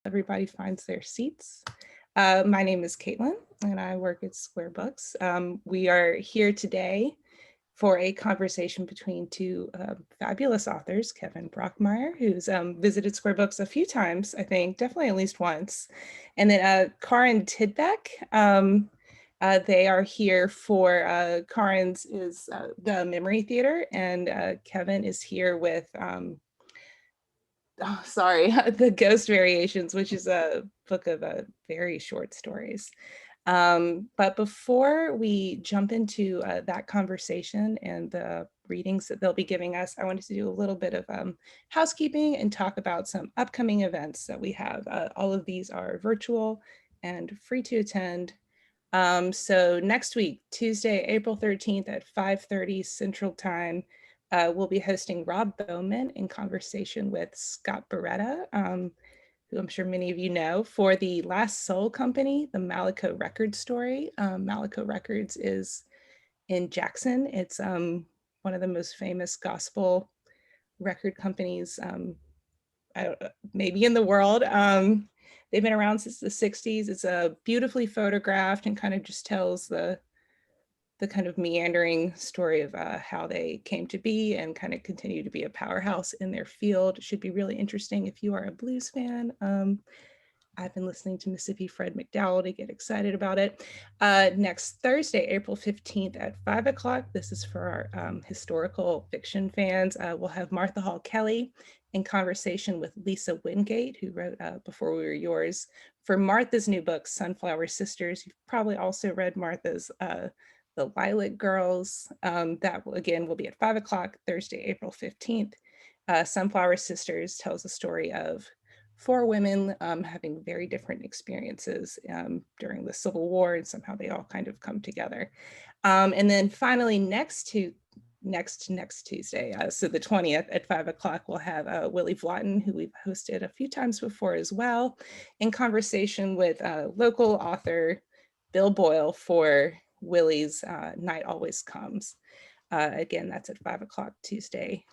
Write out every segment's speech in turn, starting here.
Everybody finds their seats. My name is Caitlin, and I work at Square Books. We are here today for a conversation between two fabulous authors, Kevin Brockmeier, who's visited Square Books a few times, I think, definitely at least once, and then Karin Tidbeck. They are here for Karin's is the Memory Theater, and Kevin is here with The Ghost Variations, which is a book of very short stories. But before we jump into that conversation and the readings that they'll be giving us, I wanted to do a little bit of housekeeping and talk about some upcoming events that we have. All of these are virtual and free to attend. So next week, Tuesday, April 13th at 5:30 Central Time, we'll be hosting Rob Bowman in conversation with Scott Beretta, who I'm sure many of you know, for the Last Soul Company, the Malico Records story. Malico Records is in Jackson. It's one of the most famous gospel record companies, maybe in the world. They've been around since the 60s. It's beautifully photographed and kind of just tells the kind of meandering story of how they came to be and kind of continue to be a powerhouse in their field. It should be really interesting if you are a blues fan. I've been listening to Mississippi Fred McDowell to get excited about it. Next Thursday, April 15th at 5 o'clock, this is for our historical fiction fans. We'll have Martha Hall Kelly in conversation with Lisa Wingate, who wrote Before We Were Yours, for Martha's new book, Sunflower Sisters. You've probably also read Martha's The Lilac Girls. That again will be at 5 o'clock, Thursday, April 15th. Sunflower Sisters tells the story of four women having very different experiences during the Civil War, and somehow they all kind of come together. And then finally, next Tuesday, so the 20th at 5 o'clock, we'll have Willie Vlotten, who we've hosted a few times before as well, in conversation with local author Bill Boyle for Willie's Night Always Comes. Again, that's at 5 o'clock Tuesday,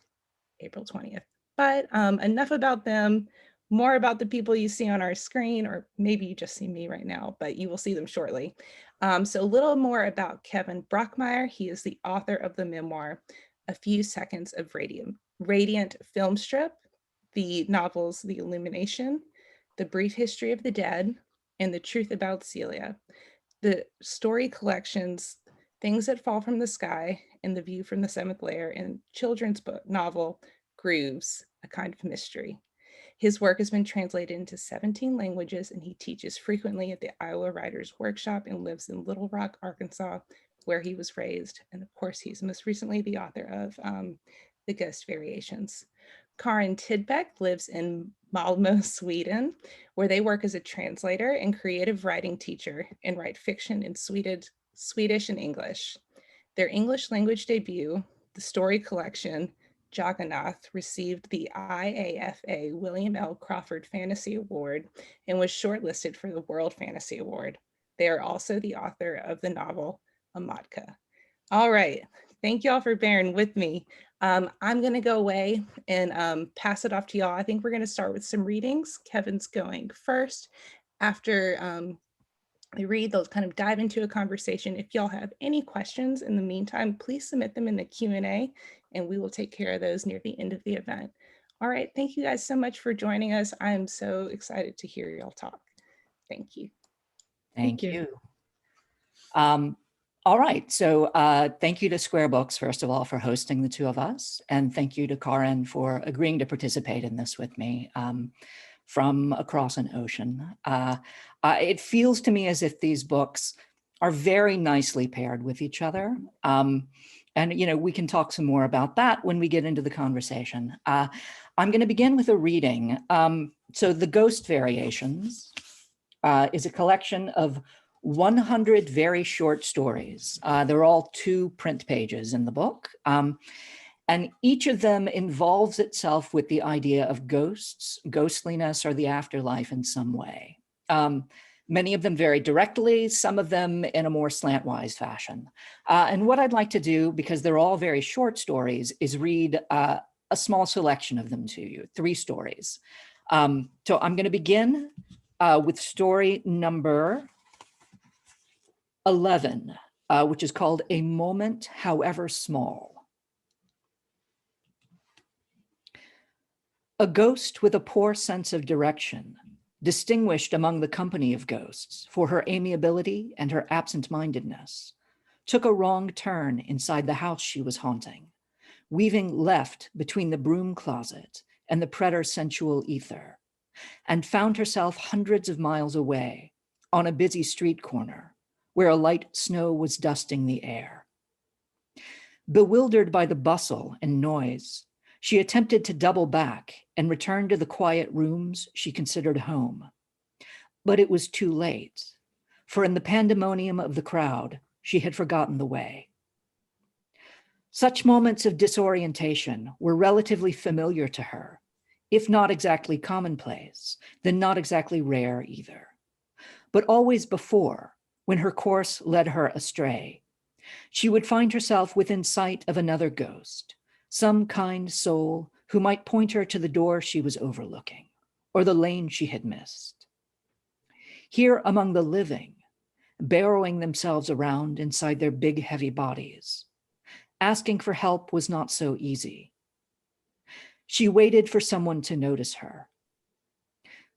April 20th. But enough about them, more about the people you see on our screen, or maybe you just see me right now, but you will see them shortly. So a little more about Kevin Brockmeier. He is the author of the memoir, A Few Seconds of Radiant Film Strip, the novels The Illumination, The Brief History of the Dead, and The Truth About Celia. The story collections Things That Fall from the Sky and The View from the Seventh Layer, and children's book novel Grooves, A Kind of Mystery. His work has been translated into 17 languages, and he teaches frequently at the Iowa Writers Workshop and lives in Little Rock, Arkansas, where he was raised. And of course, he's most recently the author of The Ghost Variations. Karin Tidbeck lives in Malmö, Sweden, where they work as a translator and creative writing teacher and write fiction in Swedish and English. Their English language debut, the story collection, Jagannath, received the IAFA William L. Crawford Fantasy Award and was shortlisted for the World Fantasy Award. They are also the author of the novel Amatka. All right, thank you all for bearing with me. I'm gonna go away and pass it off to y'all. I think we're gonna start with some readings. Kevin's going first. After they read, they'll kind of dive into a conversation. If y'all have any questions in the meantime, please submit them in the Q&A and we will take care of those near the end of the event. All right, thank you guys so much for joining us. I am so excited to hear y'all talk. Thank you. Thank you. All right, so thank you to Square Books, first of all, for hosting the two of us. And thank you to Karin for agreeing to participate in this with me from across an ocean. It feels to me as if these books are very nicely paired with each other. And we can talk some more about that when we get into the conversation. I'm going to begin with a reading. So The Ghost Variations is a collection of 100 very short stories. They're all 2 print pages in the book. And each of them involves itself with the idea of ghosts, ghostliness, or the afterlife in some way. Many of them very directly, some of them in a more slantwise fashion. And what I'd like to do, because they're all very short stories, is read a small selection of them to you, 3 stories. So I'm going to begin with story number 11, which is called A Moment, However Small. A ghost with a poor sense of direction, distinguished among the company of ghosts for her amiability and her absent-mindedness, took a wrong turn inside the house she was haunting, weaving left between the broom closet and the preter-sensual ether, and found herself hundreds of miles away on a busy street corner where a light snow was dusting the air. Bewildered by the bustle and noise, she attempted to double back and return to the quiet rooms she considered home. But it was too late, for in the pandemonium of the crowd, she had forgotten the way. Such moments of disorientation were relatively familiar to her, if not exactly commonplace, then not exactly rare either. But always before, when her course led her astray, she would find herself within sight of another ghost, some kind soul who might point her to the door she was overlooking or the lane she had missed. Here among the living, barrowing themselves around inside their big, heavy bodies, asking for help was not so easy. She waited for someone to notice her.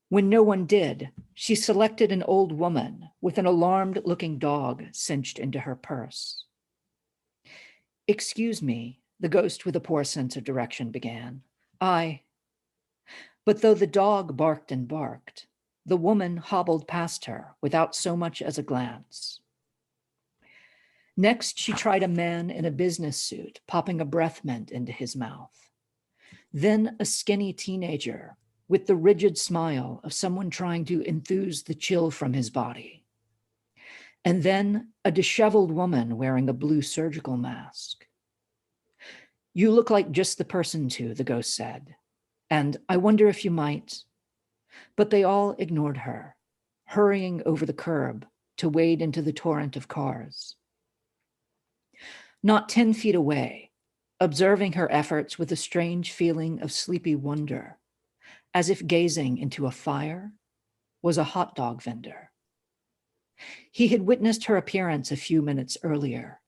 When no one did, she selected an old woman with an alarmed-looking dog cinched into her purse. "Excuse me," the ghost with a poor sense of direction began. But though the dog barked and barked, the woman hobbled past her without so much as a glance. Next, she tried a man in a business suit, popping a breath mint into his mouth. Then a skinny teenager with the rigid smile of someone trying to enthuse the chill from his body. And then a disheveled woman wearing a blue surgical mask. "You look like just the person to," the ghost said, "and I wonder if you might." But they all ignored her, hurrying over the curb to wade into the torrent of cars. Not 10 feet away, observing her efforts with a strange feeling of sleepy wonder, as if gazing into a fire, was a hot dog vendor. He had witnessed her appearance a few minutes earlier.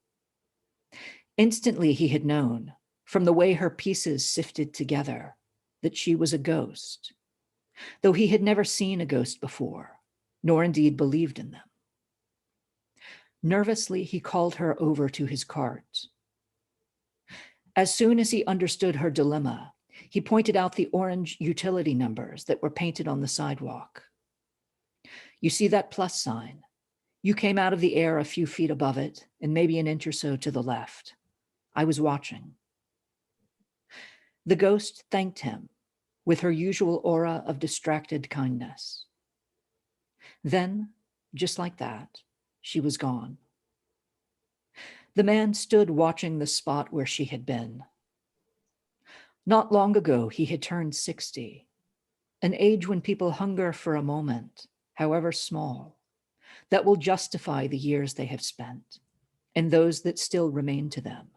Instantly, he had known, from the way her pieces sifted together, that she was a ghost, though he had never seen a ghost before, nor indeed believed in them. Nervously, he called her over to his cart. As soon as he understood her dilemma, he pointed out the orange utility numbers that were painted on the sidewalk. "You see that plus sign? You came out of the air a few feet above it and maybe an inch or so to the left. I was watching." The ghost thanked him with her usual aura of distracted kindness. Then, just like that, she was gone. The man stood watching the spot where she had been. Not long ago, he had turned 60, an age when people hunger for a moment, however small, that will justify the years they have spent and those that still remain to them.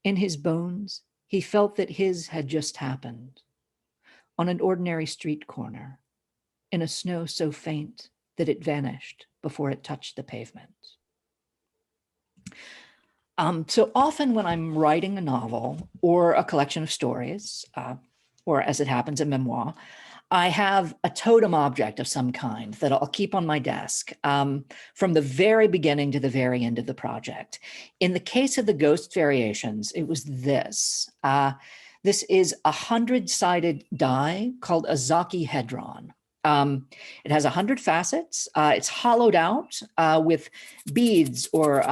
In his bones, he felt that his had just happened, on an ordinary street corner, in a snow so faint that it vanished before it touched the pavement. So often when I'm writing a novel or a collection of stories, or as it happens, a memoir, I have a totem object of some kind that I'll keep on my desk from the very beginning to the very end of the project. In the case of the Ghost Variations, it was this. This is a 100-sided die called a Zakihedron. It has 100 facets. It's hollowed out with beads or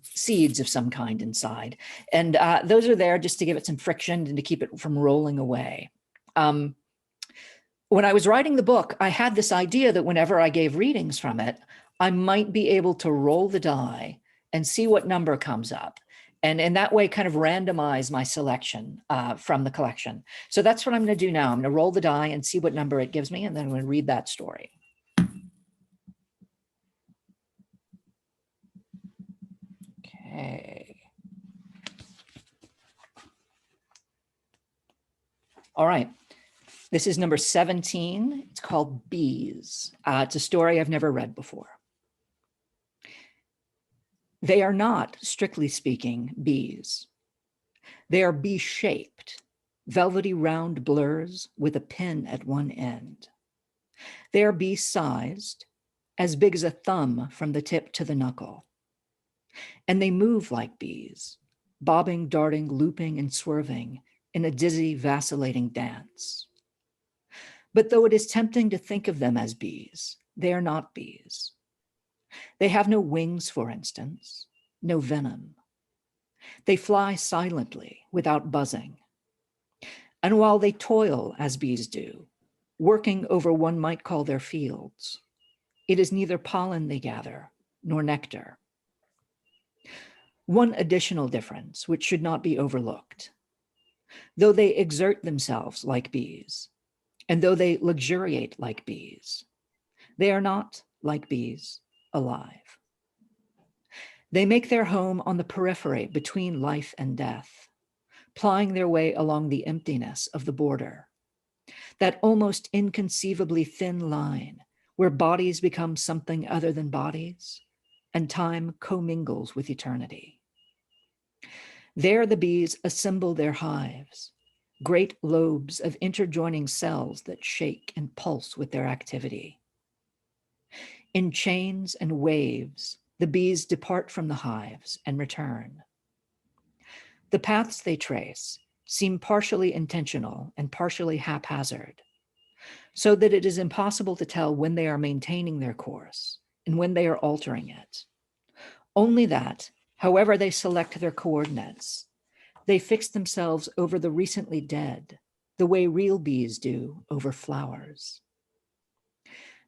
seeds of some kind inside. And those are there just to give it some friction and to keep it from rolling away. When I was writing the book, I had this idea that whenever I gave readings from it, I might be able to roll the die and see what number comes up. And in that way, kind of randomize my selection from the collection. So that's what I'm going to do now. I'm going to roll the die and see what number it gives me, and then I'm going to read that story. Okay. All right. This is number 17. It's called Bees. It's a story I've never read before. They are not, strictly speaking, bees. They are bee-shaped, velvety round blurs with a pin at one end. They are bee-sized, as big as a thumb from the tip to the knuckle. And they move like bees, bobbing, darting, looping, and swerving in a dizzy, vacillating dance. But though it is tempting to think of them as bees, they are not bees. They have no wings, for instance, no venom. They fly silently, without buzzing. And while they toil, as bees do, working over one might call their fields, it is neither pollen they gather, nor nectar. One additional difference, which should not be overlooked. Though they exert themselves like bees, and though they luxuriate like bees, they are not, like bees, alive. They make their home on the periphery between life and death, plying their way along the emptiness of the border, that almost inconceivably thin line where bodies become something other than bodies, and time commingles with eternity. There the bees assemble their hives, great lobes of interjoining cells that shake and pulse with their activity. In chains and waves, the bees depart from the hives and return. The paths they trace seem partially intentional and partially haphazard, so that it is impossible to tell when they are maintaining their course and when they are altering it. Only that, however they select their coordinates, they fix themselves over the recently dead, the way real bees do over flowers.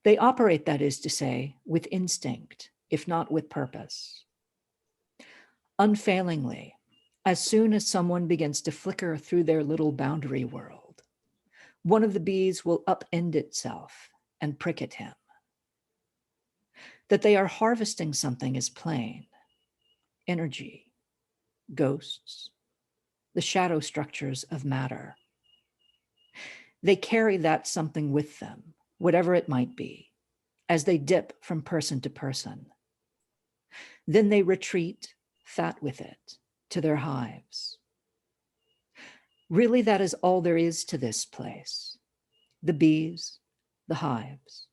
They operate, that is to say, with instinct, if not with purpose. Unfailingly, as soon as someone begins to flicker through their little boundary world, one of the bees will upend itself and prick at him. That they are harvesting something is plain: energy, ghosts, the shadow structures of matter. They carry that something with them, whatever it might be, as they dip from person to person. Then they retreat, fat with it, to their hives. Really, that is all there is to this place: the bees, the hives,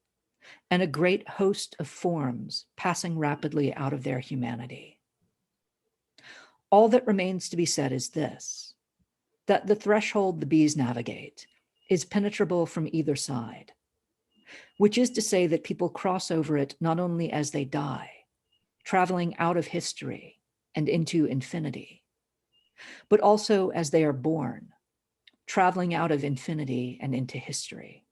and a great host of forms passing rapidly out of their humanity. All that remains to be said is this: that the threshold the bees navigate is penetrable from either side, which is to say that people cross over it not only as they die, traveling out of history and into infinity, but also as they are born, traveling out of infinity and into history.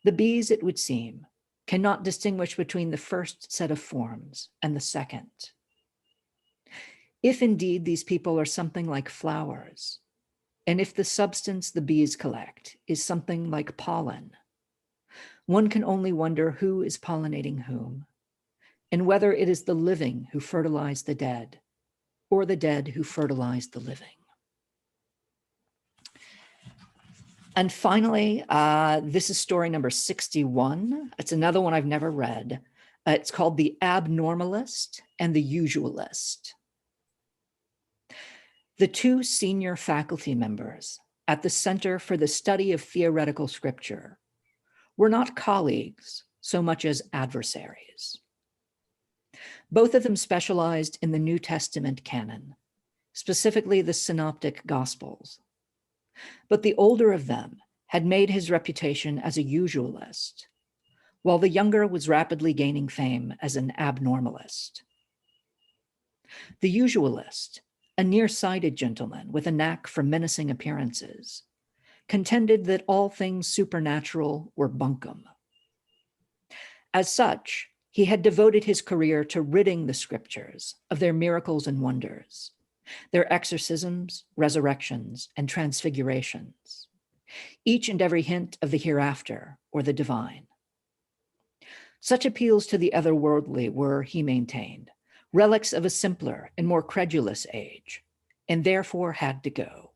The bees, it would seem, cannot distinguish between the first set of forms and the second. If indeed these people are something like flowers, and if the substance the bees collect is something like pollen, one can only wonder who is pollinating whom, and whether it is the living who fertilize the dead, or the dead who fertilize the living. And finally, this is story number 61. It's another one I've never read. It's called The Abnormalist and the Usualist. The two senior faculty members at the Center for the Study of Theoretical Scripture were not colleagues so much as adversaries. Both of them specialized in the New Testament canon, specifically the Synoptic Gospels. But the older of them had made his reputation as a usualist, while the younger was rapidly gaining fame as an abnormalist. The usualist, a nearsighted gentleman with a knack for menacing appearances, contended that all things supernatural were bunkum. As such, he had devoted his career to ridding the scriptures of their miracles and wonders, their exorcisms, resurrections, and transfigurations, each and every hint of the hereafter or the divine. Such appeals to the otherworldly were, he maintained, relics of a simpler and more credulous age, and therefore had to go.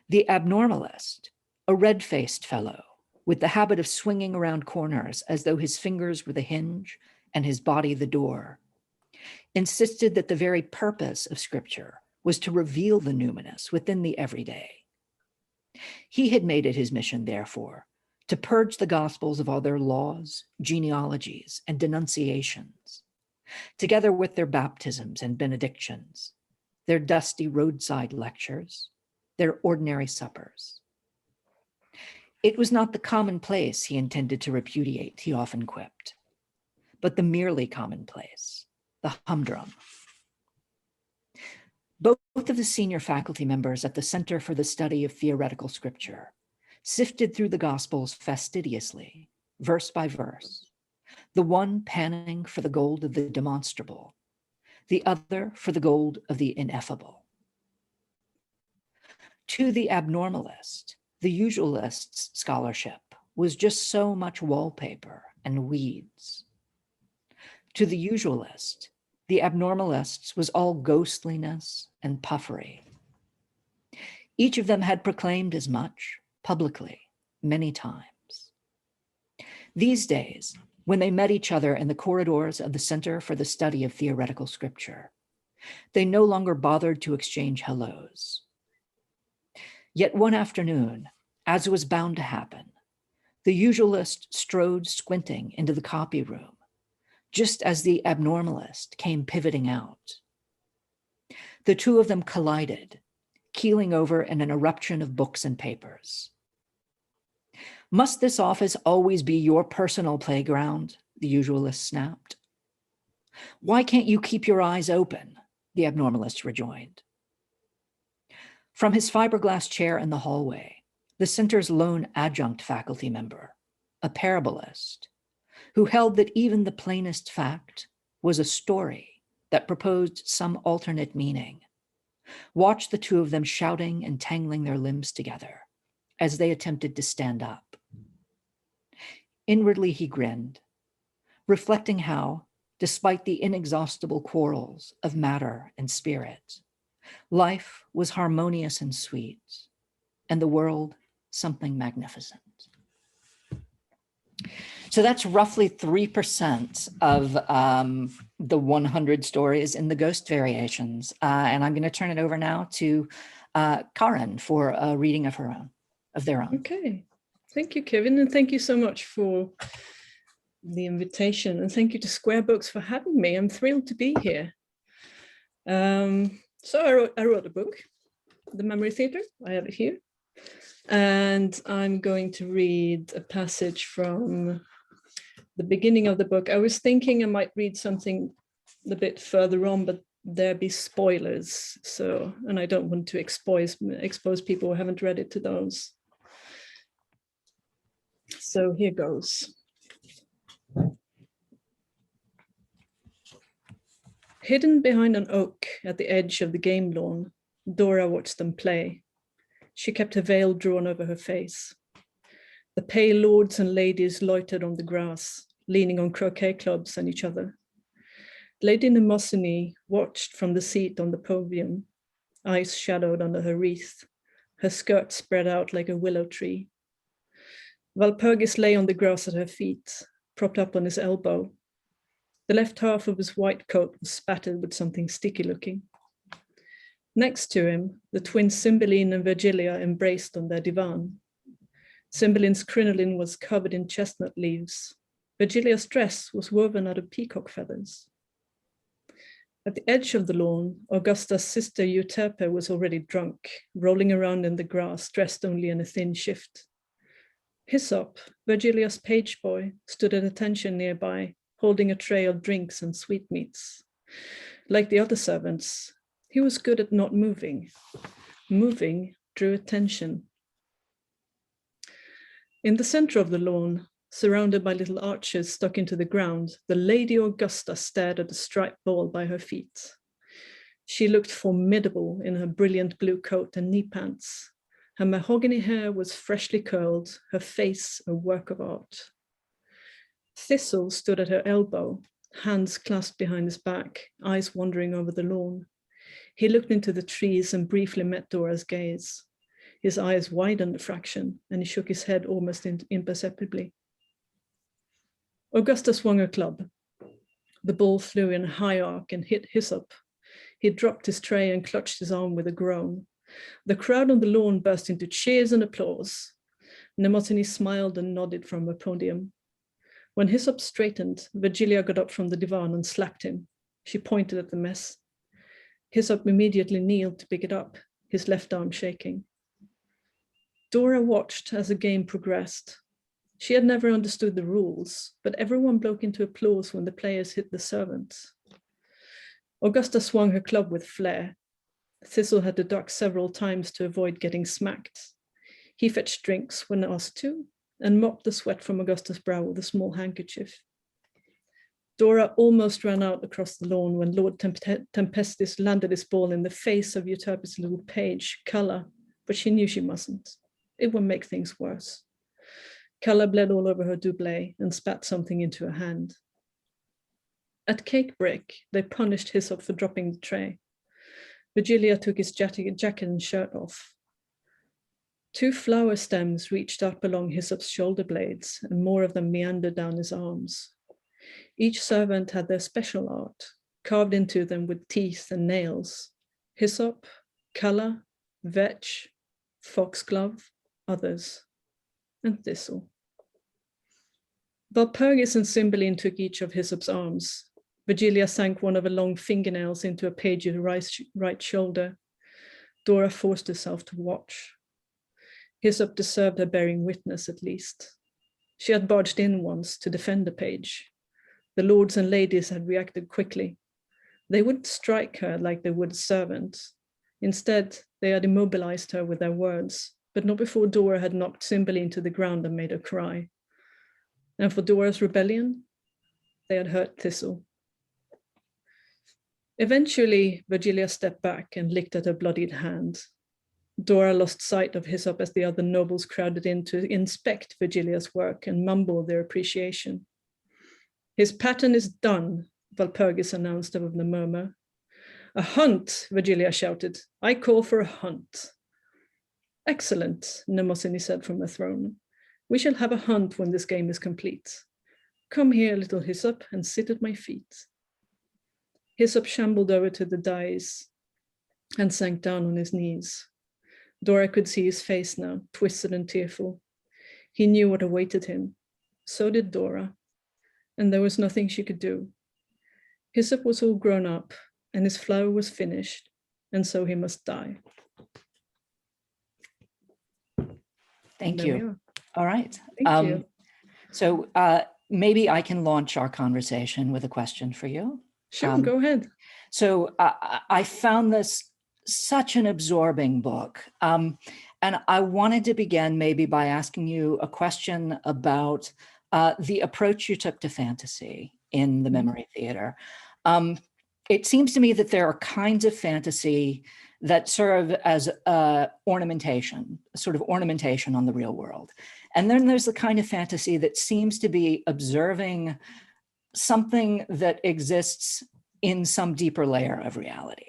The abnormalist, a red-faced fellow with the habit of swinging around corners as though his fingers were the hinge and his body the door, insisted that the very purpose of Scripture was to reveal the numinous within the everyday. He had made it his mission, therefore, to purge the Gospels of all their laws, genealogies, and denunciations, together with their baptisms and benedictions, their dusty roadside lectures, their ordinary suppers. It was not the commonplace he intended to repudiate, he often quipped, but the merely commonplace, the humdrum. Both of the senior faculty members at the Center for the Study of Theoretical Scripture sifted through the Gospels fastidiously, verse by verse, the one panning for the gold of the demonstrable, the other for the gold of the ineffable. To the abnormalist, the usualist's scholarship was just so much wallpaper and weeds. To the usualist, the abnormalist's was all ghostliness and puffery. Each of them had proclaimed as much publicly many times. These days, when they met each other in the corridors of the Center for the Study of Theoretical Scripture, they no longer bothered to exchange hellos. Yet one afternoon, as was bound to happen, the usualist strode squinting into the copy room, just as the abnormalist came pivoting out. The two of them collided, keeling over in an eruption of books and papers. "Must this office always be your personal playground?" the usualist snapped. "Why can't you keep your eyes open?" the abnormalist rejoined. From his fiberglass chair in the hallway, the center's lone adjunct faculty member, a parabolist, who held that even the plainest fact was a story that proposed some alternate meaning, watched the two of them shouting and tangling their limbs together as they attempted to stand up. Inwardly, he grinned, reflecting how, despite the inexhaustible quarrels of matter and spirit, life was harmonious and sweet, and the world something magnificent. So that's roughly 3% of the 100 stories in the Ghost Variations. And I'm going to turn it over now to Karin for a reading of their own. Okay. Thank you, Kevin. And thank you so much for the invitation. And thank you to Square Books for having me. I'm thrilled to be here. So I wrote a book, The Memory Theatre. I have it here. And I'm going to read a passage from the beginning of the book. I was thinking I might read something a bit further on, but there be spoilers. So, and I don't want to expose people who haven't read it to those. So here goes. Hidden behind an oak at the edge of the game lawn, Dora watched them play. She kept her veil drawn over her face. The pale lords and ladies loitered on the grass, leaning on croquet clubs and each other. Lady Matinee watched from the seat on the podium, eyes shadowed under her wreath, her skirt spread out like a willow tree. Walpurgis lay on the grass at her feet, propped up on his elbow. The left half of his white coat was spattered with something sticky looking. Next to him, the twins Cymbeline and Virgilia embraced on their divan. Cymbeline's crinoline was covered in chestnut leaves. Virgilia's dress was woven out of peacock feathers. At the edge of the lawn, Augusta's sister Euterpe was already drunk, rolling around in the grass, dressed only in a thin shift. Hyssop, Virgilia's page boy, stood at attention nearby, holding a tray of drinks and sweetmeats. Like the other servants, he was good at not moving. Moving drew attention. In the center of the lawn, surrounded by little arches stuck into the ground, the Lady Augusta stared at the striped ball by her feet. She looked formidable in her brilliant blue coat and knee pants. Her mahogany hair was freshly curled, her face a work of art. Thistle stood at her elbow, hands clasped behind his back, eyes wandering over the lawn. He looked into the trees and briefly met Dora's gaze. His eyes widened a fraction, and he shook his head almost imperceptibly. Augusta swung her club. The ball flew in a high arc and hit Hyssop. He dropped his tray and clutched his arm with a groan. The crowd on the lawn burst into cheers and applause. Matinee smiled and nodded from her podium. When Hyssop straightened, Virgilia got up from the divan and slapped him. She pointed at the mess. Hyssop immediately kneeled to pick it up, his left arm shaking. Dora watched as the game progressed. She had never understood the rules, but everyone broke into applause when the players hit the servants. Augusta swung her club with flair. Thistle had to duck several times to avoid getting smacked. He fetched drinks when asked to, and mopped the sweat from Augusta's brow with a small handkerchief. Dora almost ran out across the lawn when Lord Tempestus landed his ball in the face of Euterpe's little page, Calla, but she knew she mustn't. It would make things worse. Calla bled all over her doublet and spat something into her hand. At cake break, they punished Hyssop for dropping the tray. Virgilia took his jacket and shirt off. 2 flower stems reached up along Hyssop's shoulder blades, and more of them meandered down his arms. Each servant had their special art, carved into them with teeth and nails. Hyssop, Calla, Vetch, Foxglove, others, and Thistle. Walpurgis and Cymbeline took each of Hyssop's arms. Virgilia sank one of her long fingernails into a page's right shoulder. Dora forced herself to watch. Hyssop deserved her bearing witness, at least. She had barged in once to defend the page. The lords and ladies had reacted quickly. They wouldn't strike her like they would a servant. Instead, they had immobilized her with their words, but not before Dora had knocked Cymbeline to the ground and made her cry. And for Dora's rebellion, they had hurt Thistle. Eventually, Virgilia stepped back and licked at her bloodied hand. Dora lost sight of Hyssop as the other nobles crowded in to inspect Virgilia's work and mumble their appreciation. His pattern is done, Walpurgis announced above the murmur. A hunt, Virgilia shouted. I call for a hunt. Excellent, Mnemosyne said from her throne. We shall have a hunt when this game is complete. Come here, little Hyssop, and sit at my feet. Hyssop shambled over to the dais and sank down on his knees. Dora could see his face now, twisted and tearful. He knew what awaited him. So did Dora, and there was nothing she could do. Hyssop was all grown up, and his flower was finished, and so he must die. Thank you. All right. Thank you. So maybe I can launch our conversation with a question for you. Sure, go ahead. So I found this such an absorbing book. And I wanted to begin maybe by asking you a question about the approach you took to fantasy in the Memory Theater. It seems to me that there are kinds of fantasy that serve as ornamentation, sort of ornamentation on the real world. And then there's the kind of fantasy that seems to be observing something that exists in some deeper layer of reality.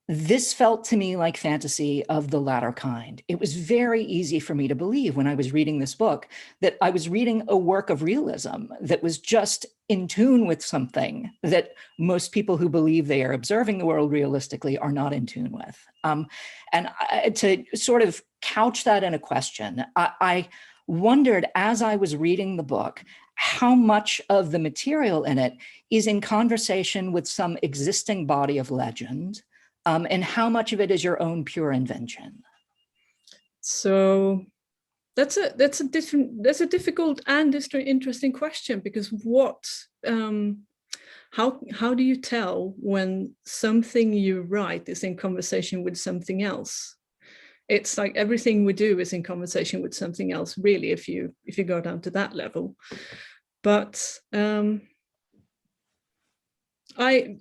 This felt to me like fantasy of the latter kind. It was very easy for me to believe when I was reading this book that I was reading a work of realism that was just in tune with something that most people who believe they are observing the world realistically are not in tune with. To sort of couch that in a question, I wondered as I was reading the book, how much of the material in it is in conversation with some existing body of legend, and how much of it is your own pure invention? So that's a difficult and interesting question, because how do you tell when something you write is in conversation with something else? It's like everything we do is in conversation with something else, really, if you go down to that level. But I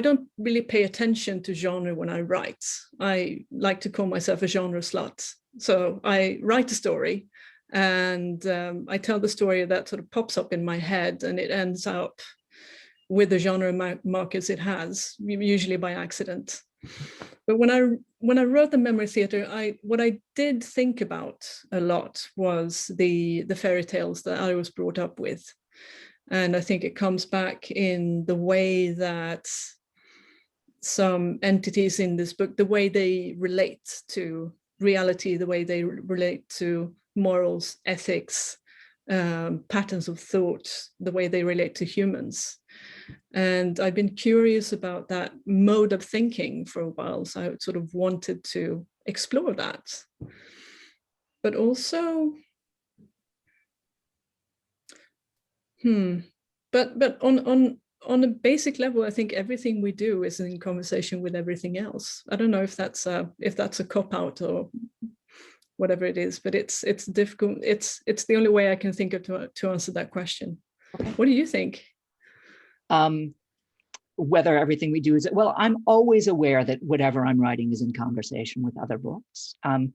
don't really pay attention to genre when I write. I like to call myself a genre slut. So I write a story and I tell the story that sort of pops up in my head, and it ends up with the genre markers it has, usually by accident. But when I wrote the memory theater, what I did think about a lot was the fairy tales that I was brought up with. And I think it comes back in the way that some entities in this book, the way they relate to reality, the way they relate to morals, ethics, patterns of thought, the way they relate to humans. And I've been curious about that mode of thinking for a while. So I sort of wanted to explore that. But also, but on a basic level, I think everything we do is in conversation with everything else. I don't know if that's a cop-out or whatever it is, but it's difficult. It's the only way I can think of to answer that question. Okay. What do you think? Whether everything we do is, well, I'm always aware that whatever I'm writing is in conversation with other books. And,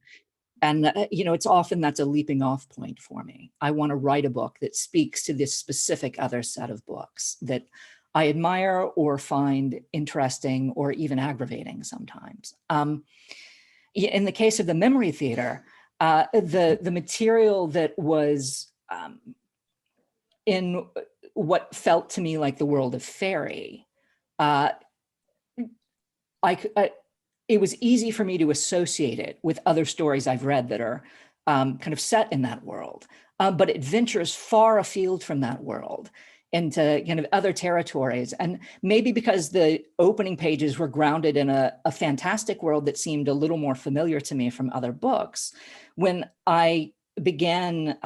it's often that's a leaping off point for me. I want to write a book that speaks to this specific other set of books that I admire or find interesting or even aggravating sometimes. In the case of the memory theater, the material that was in what felt to me like the world of fairy, it was easy for me to associate it with other stories I've read that are kind of set in that world, but it ventures far afield from that world into kind of other territories. And maybe because the opening pages were grounded in a fantastic world that seemed a little more familiar to me from other books, when I began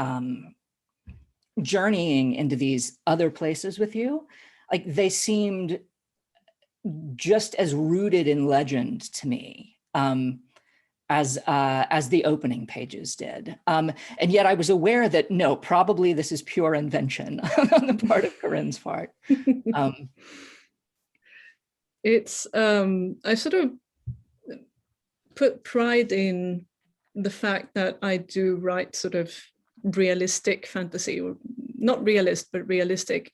journeying into these other places with you, like they seemed just as rooted in legend to me as the opening pages did. And yet I was aware that no, probably this is pure invention on the part of Karin's part. It's I sort of put pride in the fact that I do write sort of realistic fantasy, or not realist, but realistic.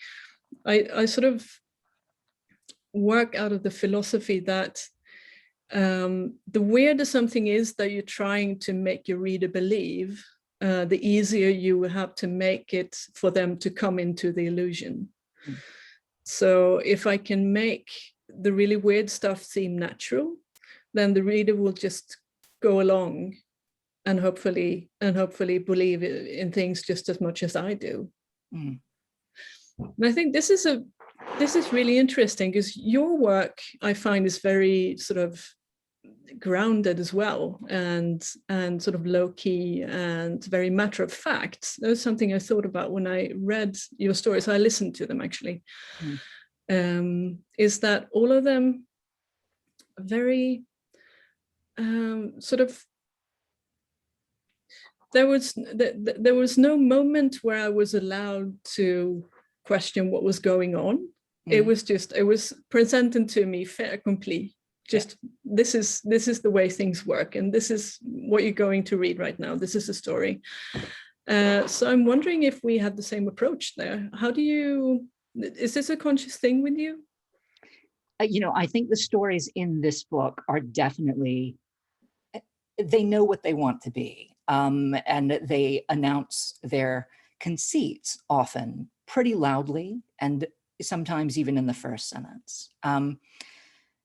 I sort of work out of the philosophy that the weirder something is that you're trying to make your reader believe, the easier you will have to make it for them to come into the illusion. So if I can make the really weird stuff seem natural, then the reader will just go along and hopefully believe in things just as much as I do. And I think this is really interesting because your work, I find, is very sort of grounded as well, and sort of low key and very matter of fact. That was something I thought about when I read your stories. I listened to them actually. Is that all of them very sort of, there was no moment where I was allowed to question what was going on. It was presented to me fait accompli. Just this is the way things work, and this is what you're going to read right now. This is a story. So I'm wondering if we had the same approach there. How do you? Is this a conscious thing with you? I think the stories in this book are definitely, they know what they want to be, and they announce their conceits often pretty loudly, and sometimes even in the first sentence.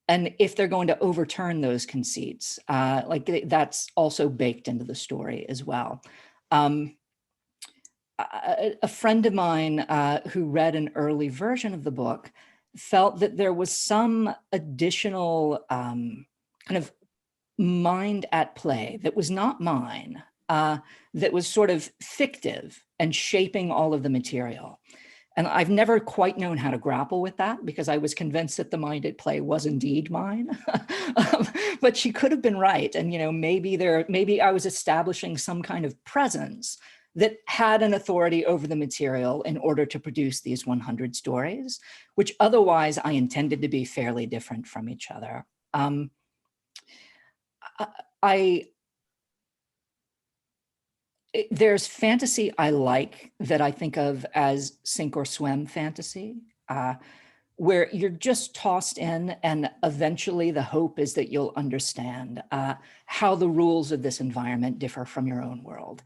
And if they're going to overturn those conceits, that's also baked into the story as well. A friend of mine who read an early version of the book felt that there was some additional kind of mind at play that was not mine, that was sort of fictive and shaping all of the material. And I've never quite known how to grapple with that because I was convinced that the mind at play was indeed mine. But she could have been right. And maybe I was establishing some kind of presence that had an authority over the material in order to produce these 100 stories, which otherwise I intended to be fairly different from each other. There's fantasy I like that I think of as sink or swim fantasy, where you're just tossed in, and eventually the hope is that you'll understand how the rules of this environment differ from your own world.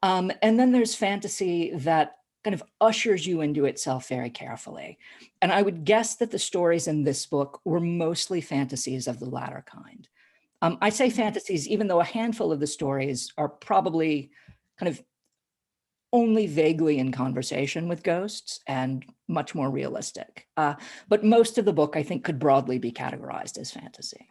And then there's fantasy that kind of ushers you into itself very carefully. And I would guess that the stories in this book were mostly fantasies of the latter kind. I say fantasies, even though a handful of the stories are probably kind of only vaguely in conversation with ghosts and much more realistic. But most of the book, I think, could broadly be categorized as fantasy.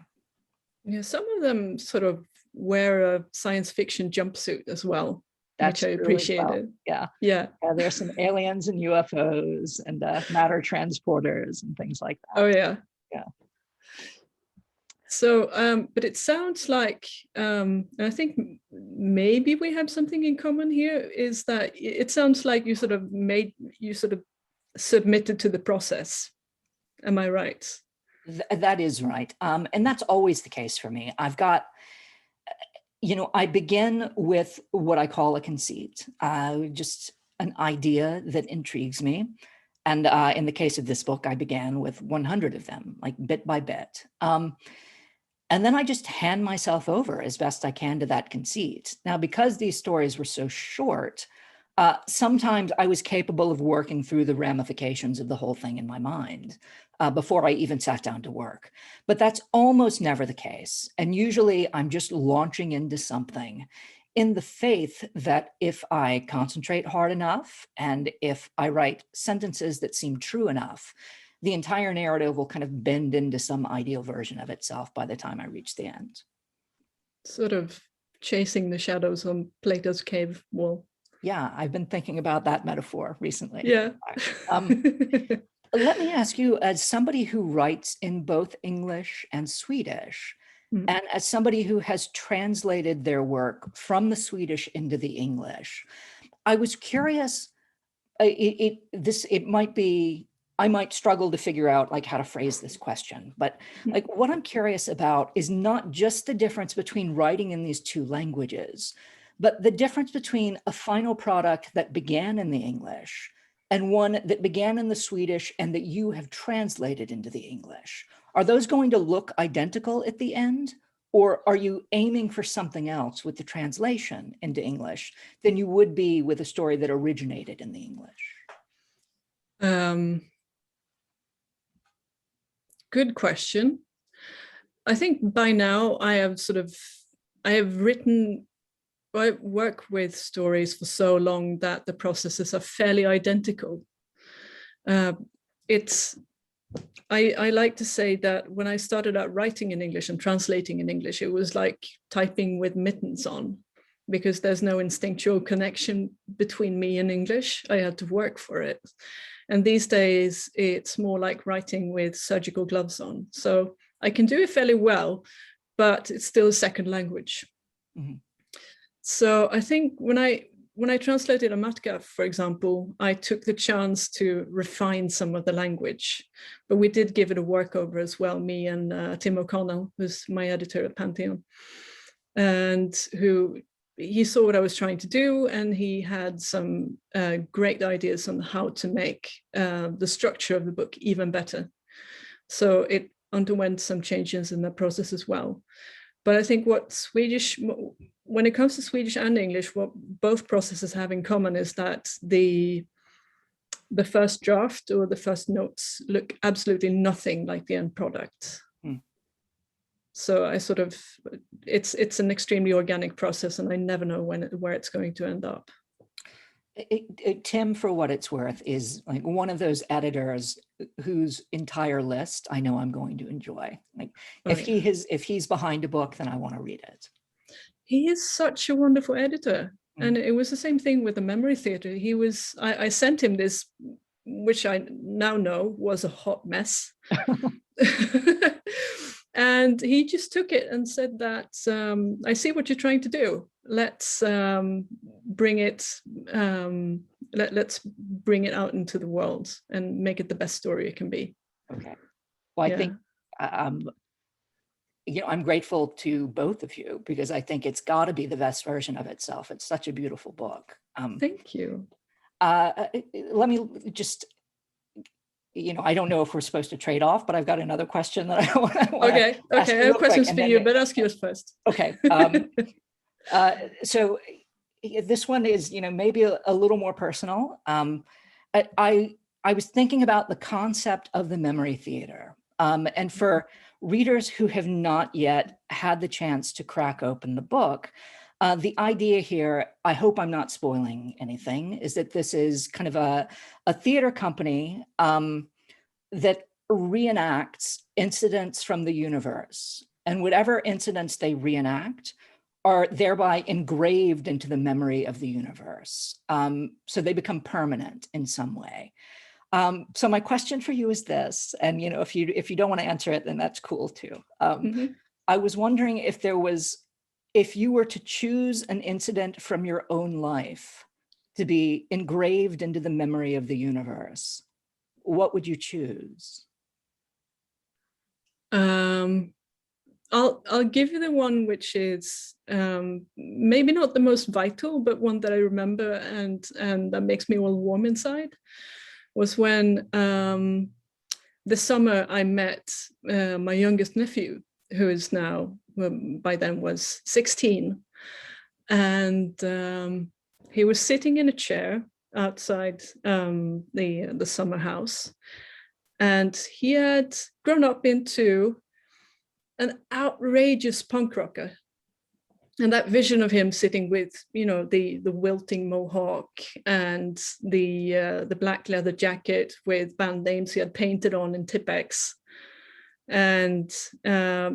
Yeah, some of them sort of wear a science fiction jumpsuit as well, That's which I true as well. appreciated. Yeah. Yeah. There's some aliens and UFOs and matter transporters and things like that. Oh, yeah. Yeah. So, but it sounds like, and I think maybe we have something in common here, is that it sounds like you sort of submitted to the process. Am I right? That is right. And that's always the case for me. I've got, I begin with what I call a conceit, just an idea that intrigues me. And in the case of this book, I began with 100 of them, like bit by bit. And then I just hand myself over as best I can to that conceit. Now, because these stories were so short, sometimes I was capable of working through the ramifications of the whole thing in my mind before I even sat down to work. But that's almost never the case. And usually I'm just launching into something in the faith that if I concentrate hard enough and if I write sentences that seem true enough, the entire narrative will kind of bend into some ideal version of itself by the time I reach the end. Sort of chasing the shadows on Plato's cave wall. Yeah, I've been thinking about that metaphor recently. Yeah. Let me ask you, as somebody who writes in both English and Swedish, and as somebody who has translated their work from the Swedish into the English, I was curious, I might struggle to figure out like how to phrase this question, but like what I'm curious about is not just the difference between writing in these two languages, but the difference between a final product that began in the English and one that began in the Swedish and that you have translated into the English. Are those going to look identical at the end? Or are you aiming for something else with the translation into English than you would be with a story that originated in the English? Good question. I think by now I work with stories for so long that the processes are fairly identical. I like to say that when I started out writing in English and translating in English, it was like typing with mittens on, because there's no instinctual connection between me and English. I had to work for it. And these days, it's more like writing with surgical gloves on. So I can do it fairly well, but it's still a second language. Mm-hmm. So I think when I translated a Matka, for example, I took the chance to refine some of the language, but we did give it a workover as well, me and Tim O'Connell, who's my editor at Pantheon, and he saw what I was trying to do, and he had some great ideas on how to make the structure of the book even better. So it underwent some changes in the process as well. But I think when it comes to Swedish and English, what both processes have in common is that the first draft or the first notes look absolutely nothing like the end product. So it's an extremely organic process, and I never know where it's going to end up. Tim, for what it's worth, is like one of those editors whose entire list I know I'm going to enjoy. Like if he's behind a book, then I want to read it. He is such a wonderful editor. And it was the same thing with the Memory Theatre. I sent him this, which I now know was a hot mess. And he just took it and said that, I see what you're trying to do. Let's bring it out into the world and make it the best story it can be. Okay. Well, I think, I'm grateful to both of you, because I think it's got to be the best version of itself. It's such a beautiful book. Thank you. Let me just I don't know if we're supposed to trade off, but I've got another question that I want to Okay, ask you I have real quick, questions and for then you, but ask yours first. Okay. So this one is, maybe a little more personal. I was thinking about the concept of the memory theater. And for readers who have not yet had the chance to crack open the book, the idea here, I hope I'm not spoiling anything, is that this is kind of a theater company that reenacts incidents from the universe. And whatever incidents they reenact are thereby engraved into the memory of the universe. So they become permanent in some way. So my question for you is this, and if you don't want to answer it, then that's cool too. I was wondering if you were to choose an incident from your own life to be engraved into the memory of the universe, what would you choose? I'll give you the one which is maybe not the most vital, but one that I remember and that makes me all warm inside, was when this summer I met my youngest nephew, who is now, by then was 16. And he was sitting in a chair outside the summer house. And he had grown up into an outrageous punk rocker. And that vision of him sitting with, the wilting mohawk and the black leather jacket with band names he had painted on in Tidbecks, and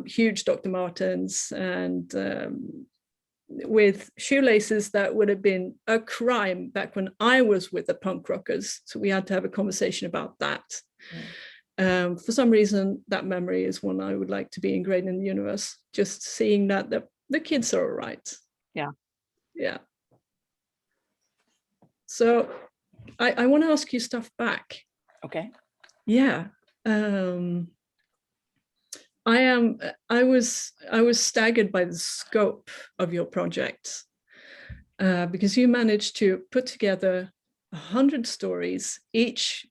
huge Dr. Martens, and with shoelaces that would have been a crime back when I was with the punk rockers. So we had to have a conversation about that. For some reason, that memory is one I would like to be ingrained in the universe. Just seeing that the kids are all right. Yeah. So I want to ask you stuff back. Okay. Yeah. I was staggered by the scope of your project, because you managed to put together 100 stories, each,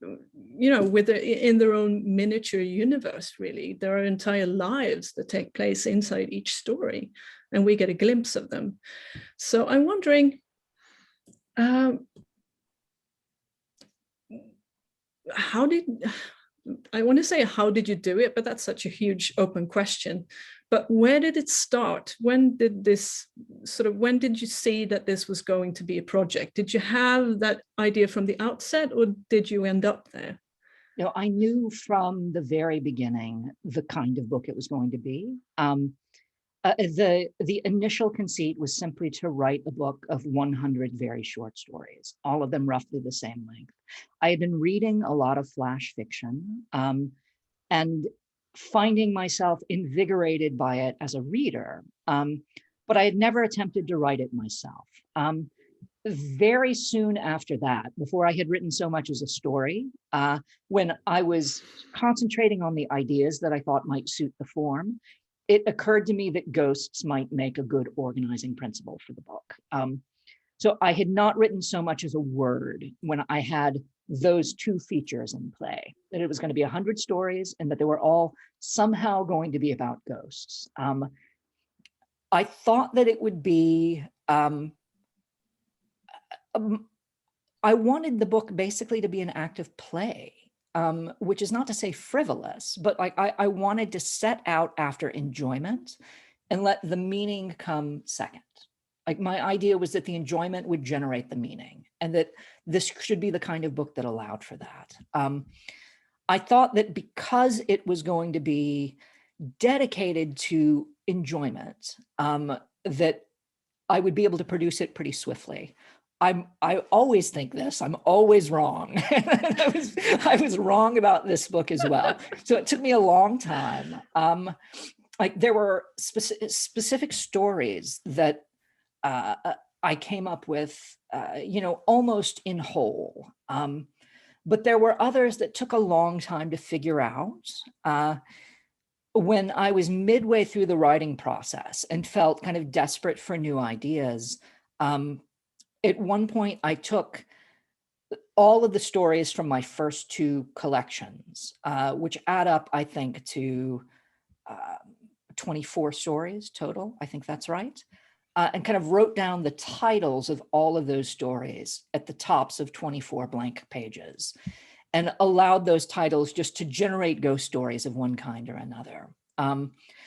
in their own miniature universe. Really, there are entire lives that take place inside each story, and we get a glimpse of them. So I'm wondering, how did you do it? But that's such a huge open question. But where did it start? When did you see that this was going to be a project? Did you have that idea from the outset, or did you end up there? I knew from the very beginning the kind of book it was going to be. The initial conceit was simply to write a book of 100 very short stories, all of them roughly the same length. I had been reading a lot of flash fiction, and finding myself invigorated by it as a reader, but I had never attempted to write it myself. Very soon after that, before I had written so much as a story, when I was concentrating on the ideas that I thought might suit the form, it occurred to me that ghosts might make a good organizing principle for the book. So I had not written so much as a word when I had those two features in play, that it was going to be 100 stories and that they were all somehow going to be about ghosts. I thought that it would be, I wanted the book basically to be an act of play, which is not to say frivolous, but I wanted to set out after enjoyment and let the meaning come second. My idea was that the enjoyment would generate the meaning, and that this should be the kind of book that allowed for that. I thought that because it was going to be dedicated to enjoyment, that I would be able to produce it pretty swiftly. I always think this, I'm always wrong. I was wrong about this book as well. So it took me a long time. There were specific stories that I came up with, almost in whole. But there were others that took a long time to figure out. When I was midway through the writing process and felt kind of desperate for new ideas, at one point I took all of the stories from my first two collections, which add up, I think, to 24 stories total. I think that's right. And kind of wrote down the titles of all of those stories at the tops of 24 blank pages, and allowed those titles just to generate ghost stories of one kind or another.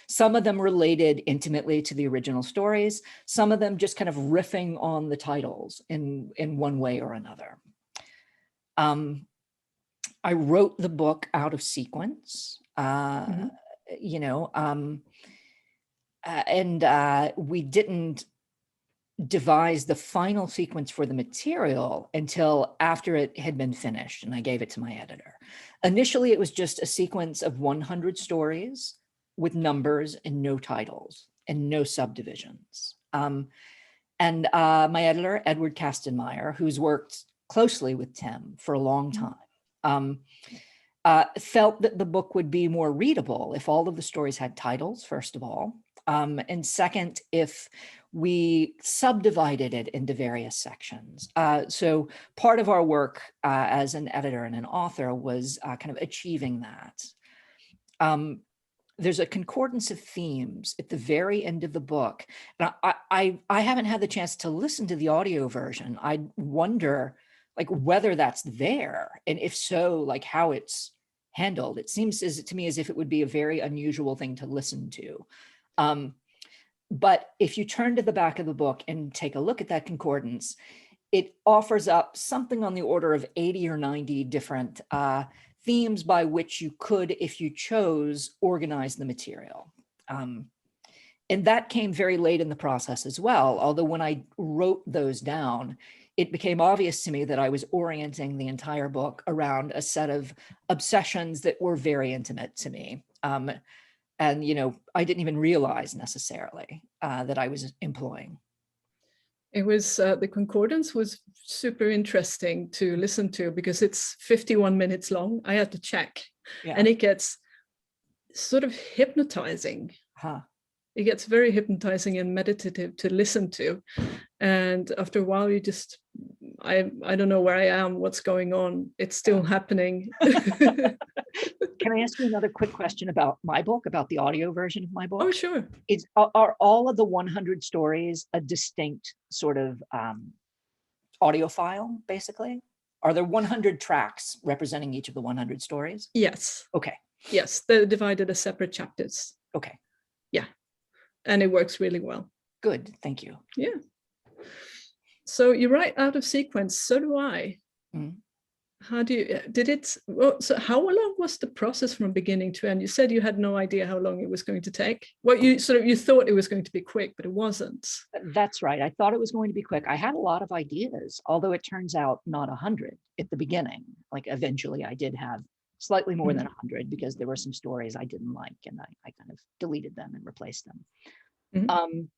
Some of them related intimately to the original stories, some of them just kind of riffing on the titles in one way or another. I wrote the book out of sequence, you know, and we didn't devise the final sequence for the material until after it had been finished, and I gave it to my editor. Initially, it was just a sequence of 100 stories with numbers and no titles and no subdivisions. And my editor, Edward Kastenmeier, who's worked closely with Tim for a long time, felt that the book would be more readable if all of the stories had titles, first of all, and second, if we subdivided it into various sections. So part of our work as an editor and an author was kind of achieving that. There's a concordance of themes at the very end of the book. And I haven't had the chance to listen to the audio version. I wonder like whether that's there, and if so, like how it's handled. It seems to me as if it would be a very unusual thing to listen to. But if you turn to the back of the book and take a look at that concordance, it offers up something on the order of 80 or 90 different themes by which you could, if you chose, organize the material. And that came very late in the process as well, although when I wrote those down, it became obvious to me that I was orienting the entire book around a set of obsessions that were very intimate to me. And, you know, I didn't even realize necessarily that I was employing. It was, the concordance was super interesting to listen to because it's 51 minutes long. I had to check, and it gets sort of hypnotizing. It gets very hypnotizing and meditative to listen to. And after a while, you just, I don't know where I am, what's going on. It's still happening. Can I ask you another quick question about my book, about the audio version of my book? Oh, sure. Are all of the 100 stories a distinct sort of audio file, basically? Are there 100 tracks representing each of the 100 stories? Yes. Okay. Yes, they're divided as separate chapters. Okay. Yeah. And it works really well. Good, thank you. Yeah. So you write out of sequence, so do I. How do you, so how long was the process from beginning to end? You said you had no idea how long it was going to take. Well, you thought it was going to be quick, but it wasn't. That's right. I thought it was going to be quick. I had a lot of ideas, although it turns out not 100 at the beginning. Like eventually I did have slightly more than 100 because there were some stories I didn't like, and I kind of deleted them and replaced them.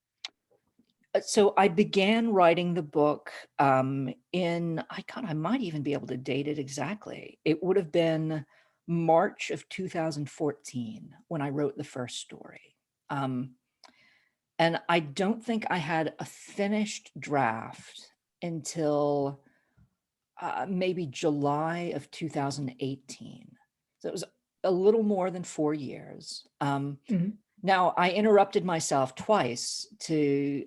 So I began writing the book I might even be able to date it exactly. It would have been March of 2014 when I wrote the first story. And I don't think I had a finished draft until maybe July of 2018. So it was a little more than 4 years. Now, I interrupted myself twice to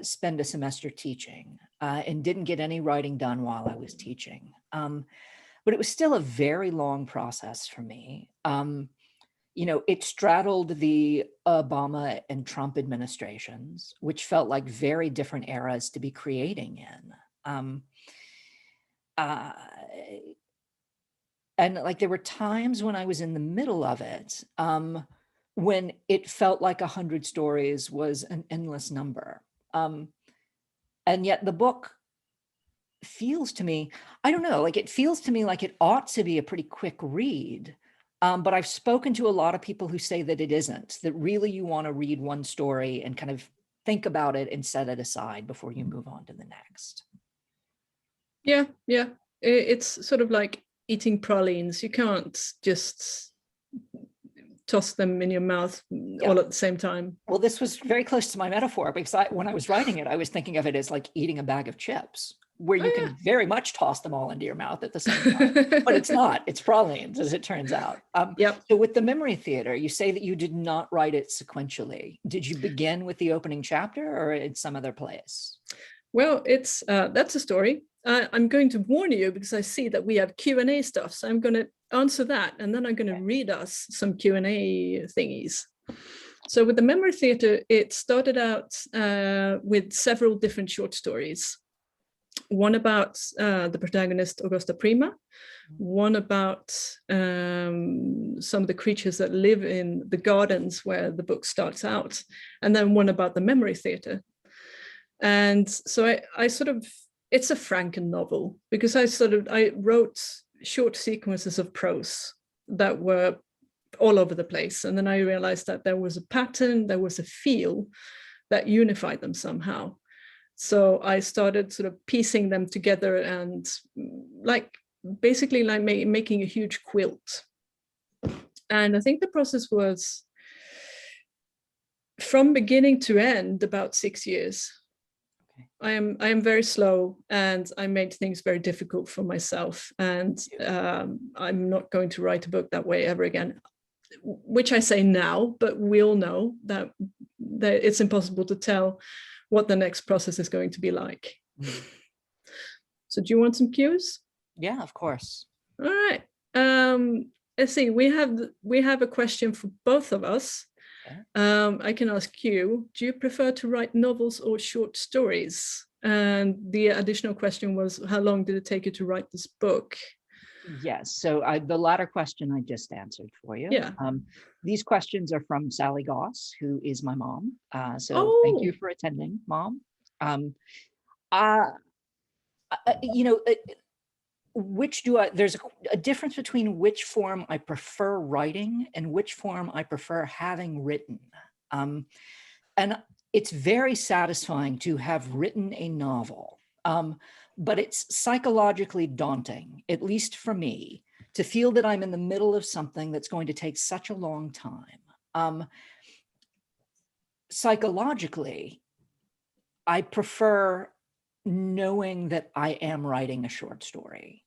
spend a semester teaching and didn't get any writing done while I was teaching. But it was still a very long process for me. You know, it straddled the Obama and Trump administrations, which felt like very different eras to be creating in. And like there were times when I was in the middle of it, when it felt like 100 stories was an endless number. And yet the book feels to me, I don't know, like it feels to me like it ought to be a pretty quick read. But I've spoken to a lot of people who say that it isn't, that really you want to read one story and kind of think about it and set it aside before you move on to the next. Yeah. It's sort of like eating pralines. You can't just toss them in your mouth all at the same time. Well, this was very close to my metaphor because when I was writing it, I was thinking of it as like eating a bag of chips. where you can very much toss them all into your mouth at the same time. But it's not, it's pralines, as it turns out. Yep. So with the memory theater, you say that you did not write it sequentially. Did you begin with the opening chapter or in some other place? Well, it's that's a story. I'm going to warn you because I see that we have Q&A stuff. So I'm going to answer that, and then I'm going to read us some Q&A thingies. So with the memory theater, it started out with several different short stories. One about the protagonist, Augusta Prima. One about some of the creatures that live in the gardens where the book starts out. And then one about the memory theater. And so I sort of, it's a Franken novel because I wrote short sequences of prose that were all over the place. And then I realized that there was a pattern, there was a feel that unified them somehow. So I started sort of piecing them together and basically making a huge quilt. And I think the process was from beginning to end about 6 years. I am very slow, and I made things very difficult for myself. And I'm not going to write a book that way ever again, which I say now, but we all know that it's impossible to tell what the next process is going to be like. So do you want some cues? Yeah, of course. All right. Let's see. We have a question for both of us. I can ask you, do you prefer to write novels or short stories? And the additional question was, how long did it take you to write this book? Yes, so the latter question I just answered for you. Yeah. These questions are from Sally Goss, who is my mom. Thank you for attending, Mom. There's a difference between which form I prefer writing and which form I prefer having written. And it's very satisfying to have written a novel, but it's psychologically daunting, at least for me, to feel that I'm in the middle of something that's going to take such a long time. Psychologically, I prefer knowing that I am writing a short story.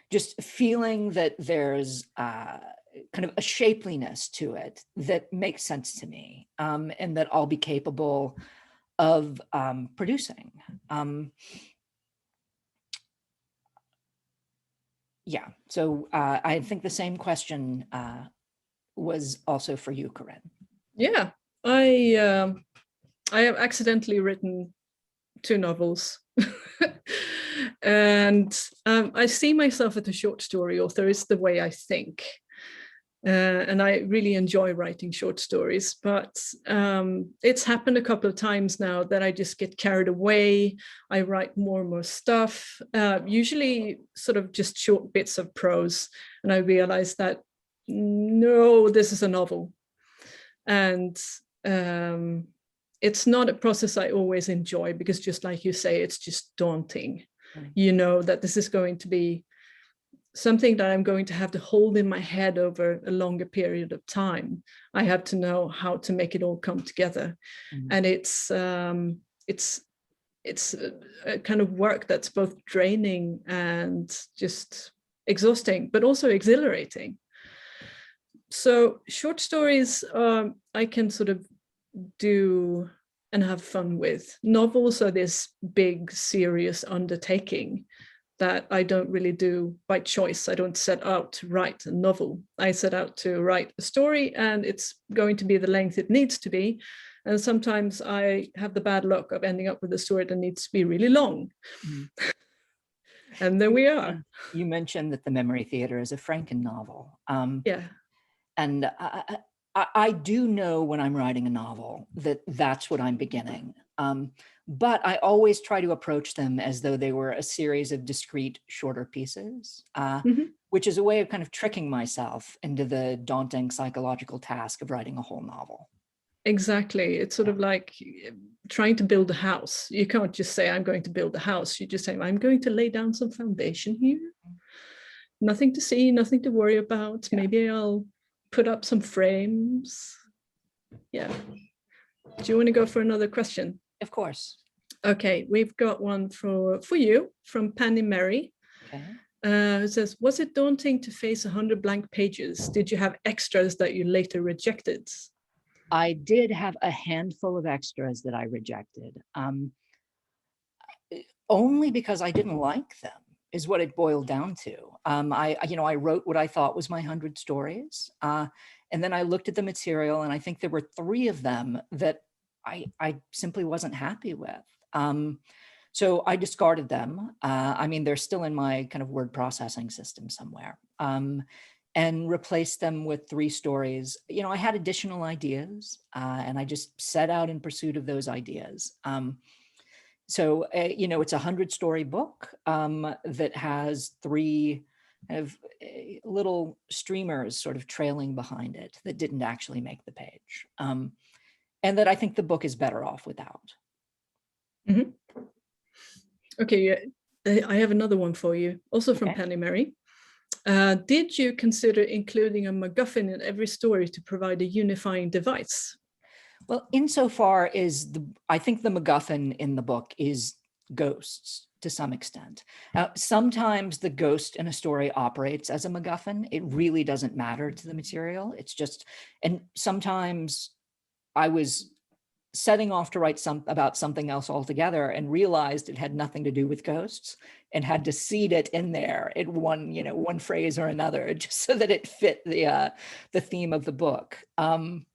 Just feeling that there's kind of a shapeliness to it that makes sense to me, and that I'll be capable of producing. Yeah, so I think the same question was also for you, Karin. Yeah, I have accidentally written 2 novels. And I see myself as a short story author. It's the way I think. And I really enjoy writing short stories, but it's happened a couple of times now that I just get carried away. I write more and more stuff, usually sort of just short bits of prose. And I realize that, no, this is a novel. And it's not a process I always enjoy because, just like you say, it's just daunting. You know that this is going to be something that I'm going to have to hold in my head over a longer period of time. I have to know how to make it all come together. And it's a kind of work that's both draining and just exhausting, but also exhilarating. So short stories, I can sort of do and have fun with. Novels are this big, serious undertaking that I don't really do by choice. I don't set out to write a novel. I set out to write a story, and it's going to be the length it needs to be. And sometimes I have the bad luck of ending up with a story that needs to be really long. And there we are. You mentioned that the Memory Theater is a Franken novel. Yeah. And I do know when I'm writing a novel that that's what I'm beginning. But I always try to approach them as though they were a series of discrete, shorter pieces, which is a way of kind of tricking myself into the daunting psychological task of writing a whole novel. Exactly. It's sort of like trying to build a house. You can't just say, I'm going to build a house. You just say, I'm going to lay down some foundation here. Nothing to see, nothing to worry about. Yeah. Maybe I'll put up some frames. Yeah. Do you want to go for another question? Of course. Okay, we've got one for you from Penny Mary. Okay. It says, was it daunting to face 100 blank pages? Did you have extras that you later rejected? I did have a handful of extras that I rejected, only because I didn't like them, is what it boiled down to. I wrote what I thought was my 100 stories, and then I looked at the material, and I think there were 3 of them that I simply wasn't happy with. So I discarded them. I mean, they're still in my kind of word processing system somewhere. And replaced them with 3 stories. You know, I had additional ideas, and I just set out in pursuit of those ideas. So, it's a 100-story book that has 3 kind of little streamers sort of trailing behind it that didn't actually make the page. And that I think the book is better off without. Mm-hmm. Okay, I have another one for you, also from Penny Mary. Did you consider including a MacGuffin in every story to provide a unifying device? Well, insofar as I think the MacGuffin in the book is ghosts to some extent. Sometimes the ghost in a story operates as a MacGuffin. It really doesn't matter to the material. It's just, and sometimes I was setting off to write about something else altogether and realized it had nothing to do with ghosts and had to seed it in there in one phrase or another, just so that it fit the theme of the book. And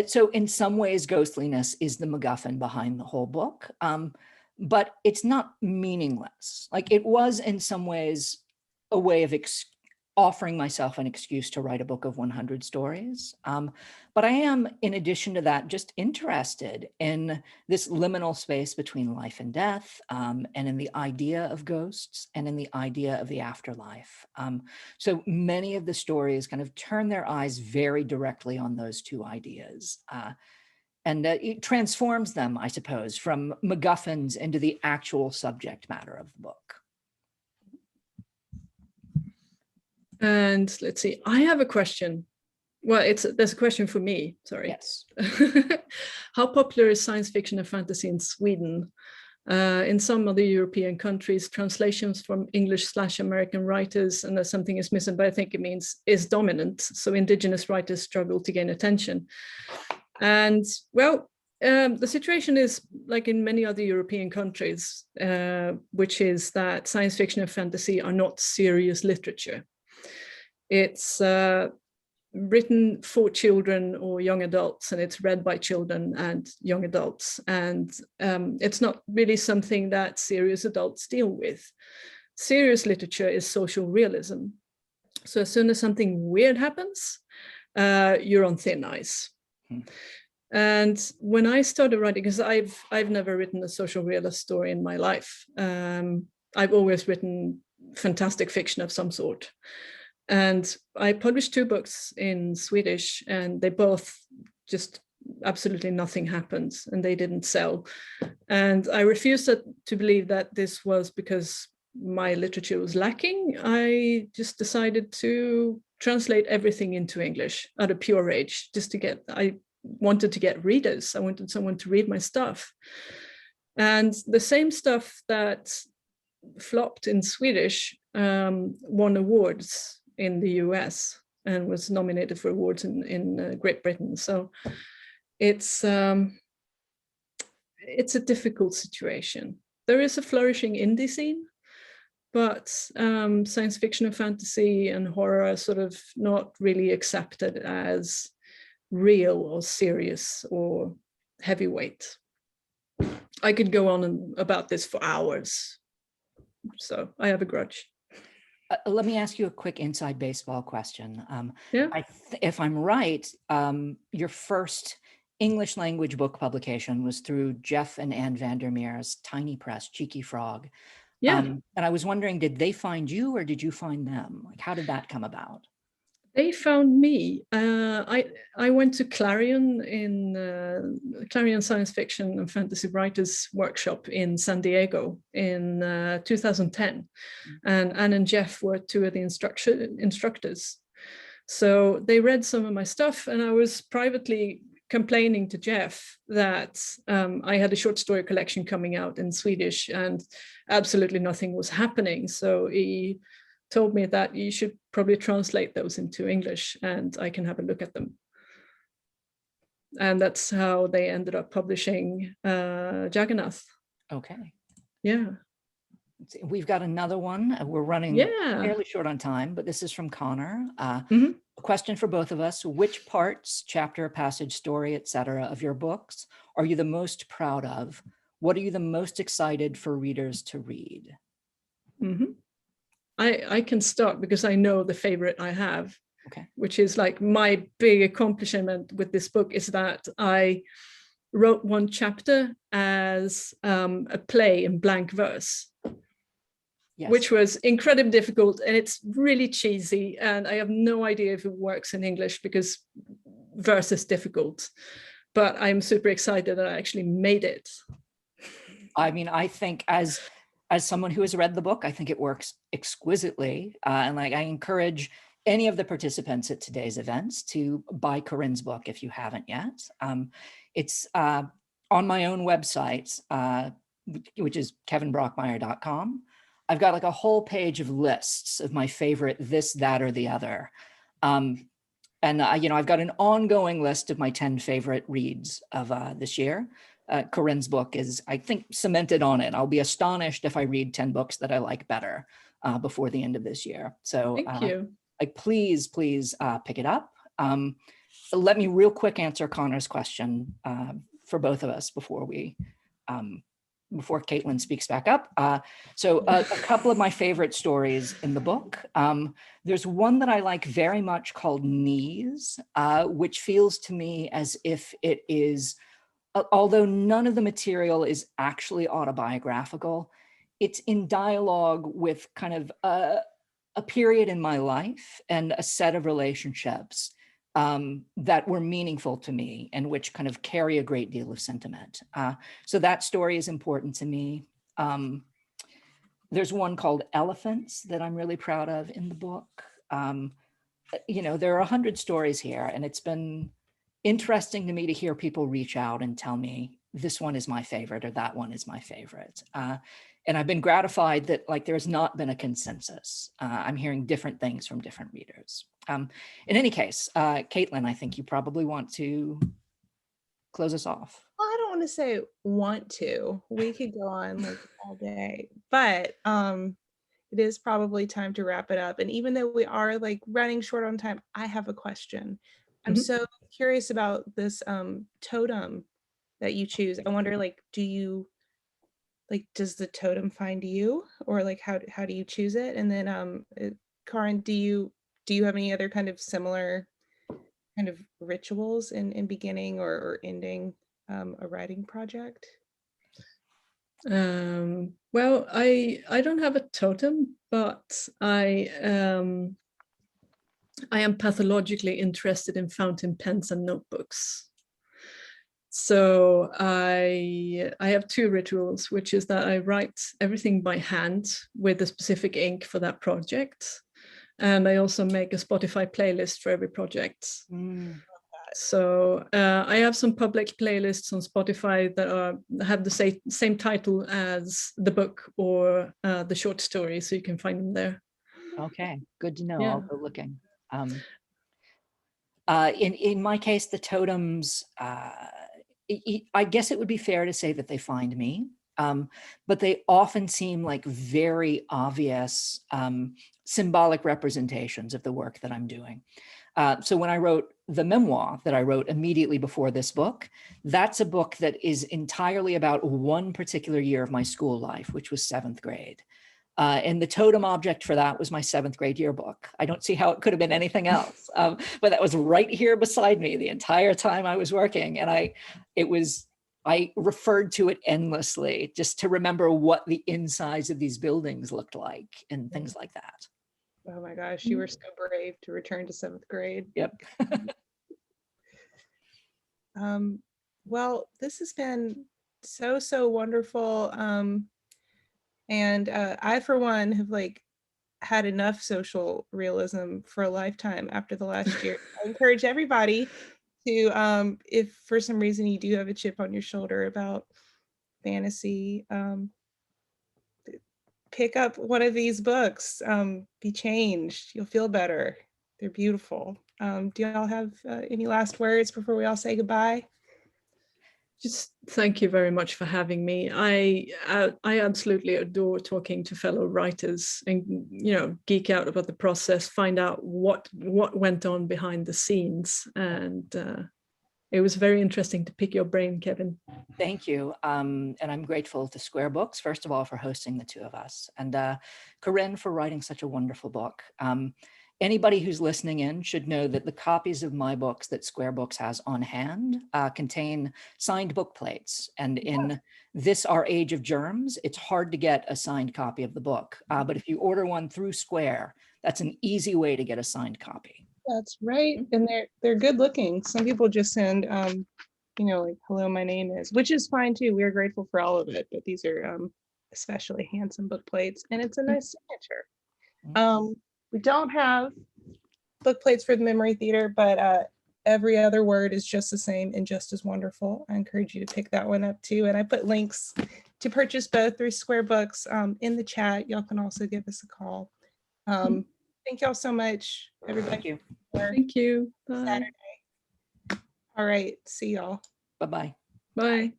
so in some ways, ghostliness is the MacGuffin behind the whole book, but it's not meaningless. Like, it was in some ways a way of offering myself an excuse to write a book of 100 stories. But I am, in addition to that, just interested in this liminal space between life and death, and in the idea of ghosts and in the idea of the afterlife. So many of the stories kind of turn their eyes very directly on those 2 ideas. And it transforms them, I suppose, from MacGuffins into the actual subject matter of the book. And let's see, I have a question. Well, there's a question for me, sorry. Yes. How popular is science fiction and fantasy in Sweden? In some other European countries, translations from English/American writers, and there's something is missing, but I think it means is dominant. So indigenous writers struggle to gain attention. And well, the situation is like in many other European countries, which is that science fiction and fantasy are not serious literature. It's written for children or young adults, and it's read by children and young adults. And it's not really something that serious adults deal with. Serious literature is social realism. So as soon as something weird happens, you're on thin ice. And when I started writing, because I've never written a social realist story in my life. I've always written fantastic fiction of some sort. And I published 2 books in Swedish, and they both just absolutely nothing happened, and they didn't sell. And I refused to believe that this was because my literature was lacking. I just decided to translate everything into English out of pure rage, I wanted to get readers. I wanted someone to read my stuff. And the same stuff that flopped in Swedish won awards in the US and was nominated for awards in Great Britain. So it's a difficult situation. There is a flourishing indie scene, but science fiction and fantasy and horror are sort of not really accepted as real or serious or heavyweight. I could go on about this for hours, so I have a grudge. Let me ask you a quick inside baseball question. Yeah. If I'm right, your first English language book publication was through Jeff and Ann Vandermeer's tiny press, Cheeky Frog. Yeah. And I was wondering, did they find you or did you find them? Like, how did that come about? They found me. I went to Clarion Clarion Science Fiction and Fantasy Writers Workshop in San Diego in 2010, and Anne and Jeff were 2 of the instructors. So they read some of my stuff, and I was privately complaining to Jeff that I had a short story collection coming out in Swedish and absolutely nothing was happening. So he told me that you should probably translate those into English and I can have a look at them. And that's how they ended up publishing Jagannath. Okay. Yeah. We've got another one. We're running fairly short on time, but this is from Connor. A question for both of us. Which parts, chapter, passage, story, etc. of your books are you the most proud of? What are you the most excited for readers to read? I can start because I know the favorite I have, which is like my big accomplishment with this book is that I wrote one chapter as a play in blank verse. Yes. Which was incredibly difficult, and it's really cheesy, and I have no idea if it works in English because verse is difficult, but I'm super excited that I actually made it. I mean, I think as someone who has read the book, I think it works exquisitely, and like I encourage any of the participants at today's events to buy Karin's book if you haven't yet. It's on my own website, which is kevinbrockmeier.com. I've got like a whole page of lists of my favorite this, that, or the other. And I've got an ongoing list of my 10 favorite reads of this year. Karin's book is, I think, cemented on it. I'll be astonished if I read 10 books that I like better before the end of this year. So thank you. Like, please pick it up. Let me real quick answer Connor's question for both of us before Caitlin speaks back up. So a couple of my favorite stories in the book. There's one that I like very much called Knees, which feels to me as if it is, although none of the material is actually autobiographical, it's in dialogue with kind of a period in my life and a set of relationships that were meaningful to me and which kind of carry a great deal of sentiment. So that story is important to me. There's one called Elephants that I'm really proud of in the book. There are 100 stories here, and it's been interesting to me to hear people reach out and tell me this one is my favorite or that one is my favorite. And I've been gratified that like there's not been a consensus. I'm hearing different things from different readers. In any case, Caitlin, I think you probably want to close us off. Well, I don't want to say want to. We could go on like all day, but it is probably time to wrap it up. And even though we are like running short on time, I have a question. I'm so curious about this totem that you choose. I wonder, like, does the totem find you, or like how do you choose it? And then Karin, do you have any other kind of similar kind of rituals in beginning or ending a writing project? Well, I don't have a totem, but I am pathologically interested in fountain pens and notebooks. So I have two rituals, which is that I write everything by hand with a specific ink for that project. And I also make a Spotify playlist for every project. So I have some public playlists on Spotify that have the same title as the book or the short story, so you can find them there. Okay, good to know. Yeah. I'll go looking. In my case, the totems, I guess it would be fair to say that they find me, but they often seem like very obvious symbolic representations of the work that I'm doing. So when I wrote the memoir that I wrote immediately before this book, that's a book that is entirely about one particular year of my school life, which was 7th grade. And the totem object for that was my 7th grade yearbook. I don't see how it could have been anything else, but that was right here beside me the entire time I was working. And I referred to it endlessly just to remember what the insides of these buildings looked like and things like that. Oh my gosh, you were so brave to return to 7th grade. Yep. Well, this has been so wonderful. And I, for one, have like had enough social realism for a lifetime after the last year. I encourage everybody to, if for some reason you do have a chip on your shoulder about fantasy, pick up one of these books. Be changed. You'll feel better. They're beautiful. Do y'all have any last words before we all say goodbye? Just thank you very much for having me. I absolutely adore talking to fellow writers and, you know, geek out about the process, find out what went on behind the scenes. And it was very interesting to pick your brain, Kevin. Thank you. And I'm grateful to Square Books, first of all, for hosting the two of us, and Karin for writing such a wonderful book. Anybody who's listening in should know that the copies of my books that Square Books has on hand contain signed book plates. And in this, our age of germs, it's hard to get a signed copy of the book. But if you order one through Square, that's an easy way to get a signed copy. That's right. And they're good looking. Some people just send, you know, like, hello, my name is, which is fine too. We're grateful for all of it, but these are especially handsome book plates, and it's a nice signature. We don't have book plates for the Memory Theater, but every other word is just the same and just as wonderful. I encourage you to pick that one up too. And I put links to purchase both through Square Books in the chat. Y'all can also give us a call. Thank y'all so much, everybody. Thank you. Thank you. Bye. Saturday. All right. See y'all. Bye-bye. Bye.